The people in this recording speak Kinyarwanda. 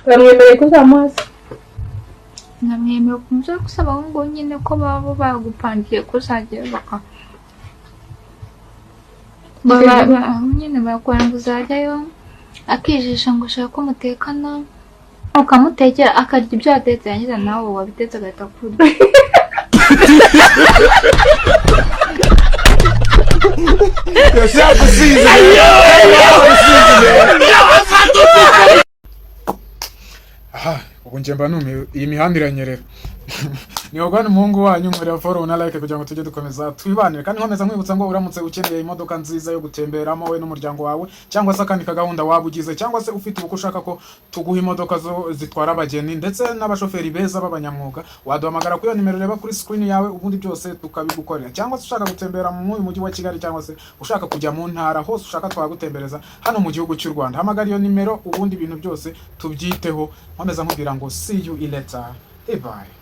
Bamwemereye kuzamuza. Namwemereye kumuza gusaba ngo nyine ko baba bagupangiye kuzagera nyine bakora ngo uzajyayo akijisha ngo ushaka ko mutekana ukamutekera akarya ibyo yatetse yangiza nawe wabitetse agahita kurya. Ubu nje mba numiwe iyi mihanda iranyerera. Niho gwana umuhungu wanyu muri follow na like kugira ngo tujye dukomeza twibanire kandi nkomeza nkwibutsa ngo uramutse ukeneye imodoka nziza yo gutemberamo we n'umuryango wawe cyangwa se akandi kagahunda wabugize cyangwa se ufite uko ushaka ko tuguha imodoka zo zitwara abageni ndetse n'abashoferi beza b'abanyamwuga waduhamagara kuri iyo nimero reba kuri screen yawe ubundi byose tukabigukorera cyangwa se ushaka gutembera mu mujyi wa Kigali cyangwa se ushaka kujya mu ntara hose ushaka twagutembereza hano mu gihugu cy'u Rwanda hamagara iyo nimero ubundi ibintu byose tubyiteho nkomeza nkubwira ngo see you later. Bye.